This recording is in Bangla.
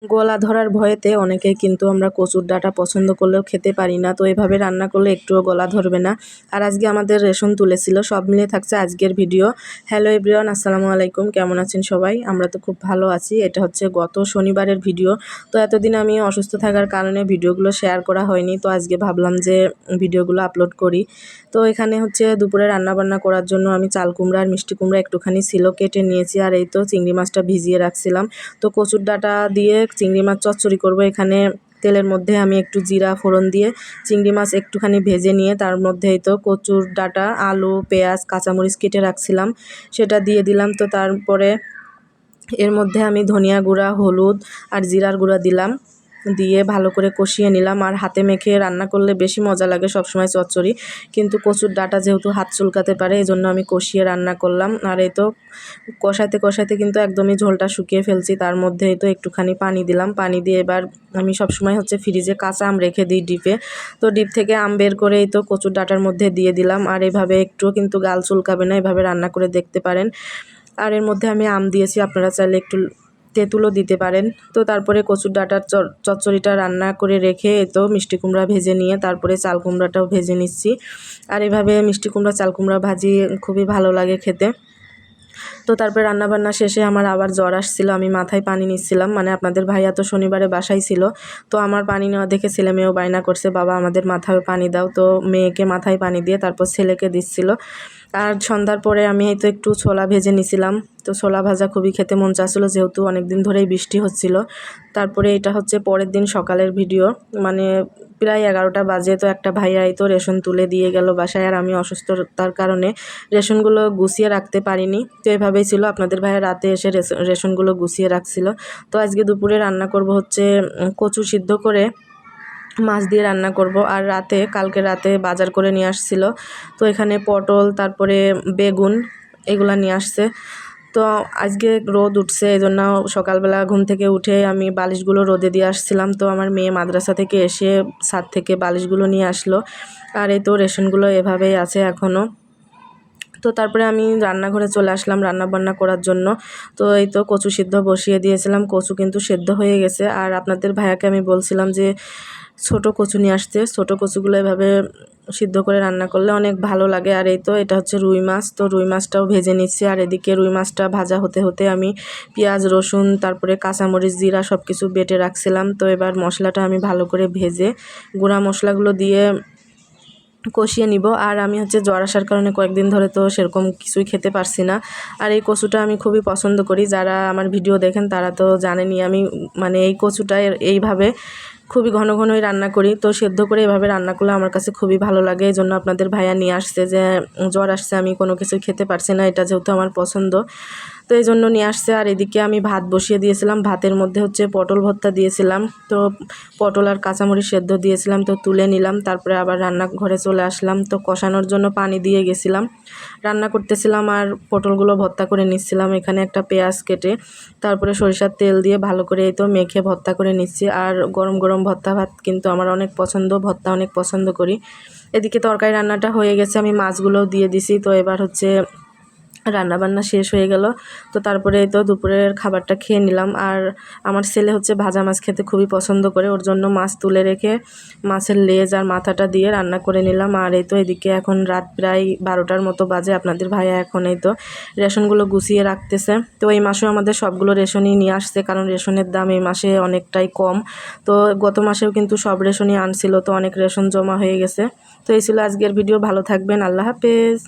গলা ধরার ভয়েতে অনেকেই কিন্তু আমরা কচুর ডাঁটা পছন্দ করলেও খেতে পারি না, তো এভাবে রান্না করলে একটুও গলা ধরবে না। আর আজকে আমাদের রেশন তুলেছিল, সব মিলে থাকছে আজকের ভিডিও। হ্যালো এভরিওয়ান, আসসালামু আলাইকুম, কেমন আছেন সবাই? আমরা তো খুব ভালো আছি। এটা হচ্ছে গত শনিবারের ভিডিও। তো এতদিন আমি অসুস্থ থাকার কারণে ভিডিওগুলো শেয়ার করা হয়নি, তো আজকে ভাবলাম যে ভিডিওগুলো আপলোড করি। তো এখানে হচ্ছে দুপুরে রান্নাবান্না করার জন্য আমি চাল কুমড়া আর মিষ্টি কুমড়া একটুখানি ছিল কেটে নিয়েছি, আর এই তো চিংড়ি মাছটা ভিজিয়ে রাখছিলাম। তো কচুর ডাঁটা দিয়ে চিংড়ি মাছ চচ্চড়ি করব। এখানে তেলের মধ্যে আমি একটু জিরা ফোড়ন দিয়ে চিংড়ি মাছ একটুখানি ভেজে নিয়ে তার মধ্যেই তো কচুর ডাঁটা, আলু, পেঁয়াজ, কাঁচামরিচ কেটে রাখছিলাম, সেটা দিয়ে দিলাম। তো তারপরে এর মধ্যে আমি ধনিয়া গুঁড়া, হলুদ আর জিরার গুঁড়া দিলাম, দিয়ে ভালো করে কষিয়ে নিলাম। আর হাতে মেখে রান্না করলে বেশি মজা লাগে সবসময় চচ্চড়ি, কিন্তু কচুর ডাঁটা যেহেতু হাত চুলকাতে পারে, এই জন্য আমি কষিয়ে রান্না করলাম। আর এই তো কষাতে কষাতে কিন্তু একদমই ঝোলটা শুকিয়ে ফেলছি, তার মধ্যে এই তো একটুখানি পানি দিলাম। পানি দিয়ে এবার আমি সবসময় হচ্ছে ফ্রিজে কাঁচা আম রেখে দিই ডিপে, তো ডিপ থেকে আম বের করে এই তো কচুর ডাঁটার মধ্যে দিয়ে দিলাম। আর এভাবে একটুও কিন্তু গাল চুলকাবে না, এভাবে রান্না করে দেখতে পারেন। আর এর মধ্যে আমি আম দিয়েছি, আপনারা চাইলে একটু তেঁতুলও দিতে পারেন। তো তারপরে কচুর ডাঁটার চচ্চড়িটা রান্না করে রেখে তো মিষ্টি কুমড়া ভেজে নিয়ে তারপরে চাল কুমড়াটাও ভেজে নিচ্ছি। আর এভাবে মিষ্টি কুমড়া চাল কুমড়া ভাজি খুবই ভালো লাগে খেতে। তো তারপরে রান্নাবান্না শেষে আমার আবার জ্বর আসছিল, আমি মাথায় পানি নিচ্ছিলাম, মানে আপনাদের ভাইয়া তো শনিবারে বাসায় ছিল, তো আমার পানি নেওয়া দেখে ছেলে মেয়েও বায়না করছে, বাবা আমাদের মাথায় পানি দাও। তো মেয়েকে মাথায় পানি দিয়ে তারপর ছেলেকে দিচ্ছিল। আর সন্ধ্যার পরে আমি এই তো একটু ছোলা ভেজে নিছিলাম। তো ছোলা ভাজা খুবই খেতে মন চাচ্ছিলো, যেহেতু অনেক দিন ধরেই বৃষ্টি হচ্ছিল। তারপরে এটা হচ্ছে পরের দিন সকালের ভিডিও, মানে প্রায় 11টা বাজে। তো একটা ভাইয়া এই তো রেশন তুলে দিয়ে গেল বাসায়, আর আমি অসুস্থতার কারণে রেশনগুলো গুছিয়ে রাখতে পারিনি। তো এভাবেই ছিল, আপনাদের ভাইয়া রাতে এসে রেশনগুলো গুছিয়ে রাখছিল। তো আজকে দুপুরে রান্না করব হচ্ছে কচু সিদ্ধ করে মাছ দিয়ে রান্না করব। আর কালকে রাতে বাজার করে নিয়ে আসছিল, তো এখানে পটল, তারপরে বেগুন, এগুলা নিয়ে আসছে। তো আজকে রোদ উঠছে, এই জন্য সকালবেলা ঘুম থেকে উঠে আমি বালিশগুলো রোদে দিয়ে আসছিলাম। তো আমার মেয়ে মাদ্রাসা থেকে এসে ছাদ থেকে বালিশগুলো নিয়ে আসলো। আর এই তো রেশনগুলো এভাবেই আছে এখনও। তো তারপরে আমি রান্নাঘরে চলে আসলাম রান্না বান্না করার জন্য। তো এই তো কচু সিদ্ধ বসিয়ে দিয়েছিলাম, কচু কিন্তু সেদ্ধ হয়ে গেছে। আর আপনাদের ভাইয়াকে আমি বলছিলাম যে ছোট কচু নিয়ে আসতে, ছোট কচুগুলো এভাবে সিদ্ধ করে রান্না করলে অনেক ভালো লাগে। আর এই তো এটা হচ্ছে রুই মাছ, তো রুই মাছটাও ভেজে নিচ্ছি। আর এদিকে রুই মাছটা ভাজা হতে হতে আমি পেঁয়াজ, রসুন, তারপরে কাঁচামরিচ, জিরা সব কিছু বেটে রাখছিলাম। তো এবার মশলাটা আমি ভালো করে ভেজে গুঁড়া মশলাগুলো দিয়ে কষিয়ে নিব। আর আমি হচ্ছে জ্বর আসার কারণে কয়েকদিন ধরে তো সেরকম কিছুই খেতে পারছি না। আর এই কচুটা আমি খুবই পছন্দ করি, যারা আমার ভিডিও দেখেন তারা তো জানেনই, আমি মানে এই কচুটা এইভাবে খুবই ঘন ঘনই রান্না করি। তো সেদ্ধ করে এভাবে রান্না করলে আমার কাছে খুবই ভালো লাগে, এই জন্য আপনাদের ভাইয়া নিয়ে আসছে যে জ্বর আসছে, আমি কোনো কিছু খেতে পারছি না, এটা যেহেতু আমার পছন্দ, তো এই জন্য নিয়ে আসছে। আর এদিকে আমি ভাত বসিয়ে দিয়েছিলাম, ভাতের মধ্যে হচ্ছে পটল ভর্তা দিয়েছিলাম, তো পটল আর কাঁচামরিচ সেদ্ধ দিয়েছিলাম, তো তুলে নিলাম। তারপরে আবার রান্নাঘরে চলে আসলাম, তো কষানোর জন্য পানি দিয়ে গেছিলাম, রান্না করতেছিলাম আর পটলগুলো ভর্তা করে নিচ্ছিলাম। এখানে একটা পেঁয়াজ কেটে তারপরে সরিষার তেল দিয়ে ভালো করে এই তো মেখে ভর্তা করে নিচ্ছি। আর গরম গরম ভর্তা ভাত কিন্তু আমার অনেক পছন্দ, ভর্তা অনেক পছন্দ করি। এদিকে তরকারি রান্নাটা হয়ে গেছে, আমি মাছগুলোও দিয়ে দিছি। তো এবার হচ্ছে রান্নাবান্না শেষ হয়ে গেল। তো তারপরে তো দুপুরের খাবারটা খেয়ে নিলাম। আর আমার ছেলে হচ্ছে ভাজা মাছ খেতে খুবই পছন্দ করে, ওর জন্য মাছ তুলে রেখে মাছের লেজ আর মাথাটা দিয়ে রান্না করে নিলাম। আর এই তো এদিকে এখন রাত প্রায় 12টার মতো বাজে, আপনাদের ভাইয়া এখন এই তো রেশনগুলো গুছিয়ে রাখতেছে। তো এই মাসেও আমাদের সবগুলো রেশনই নিয়ে আসছে, কারণ রেশনের দাম এই মাসে অনেকটাই কম। তো গত মাসেও কিন্তু সব রেশনই আনছিল, তো অনেক রেশন জমা হয়ে গেছে। তো এই ছিল আজকের ভিডিও, ভালো থাকবেন, আল্লাহ হাফেজ।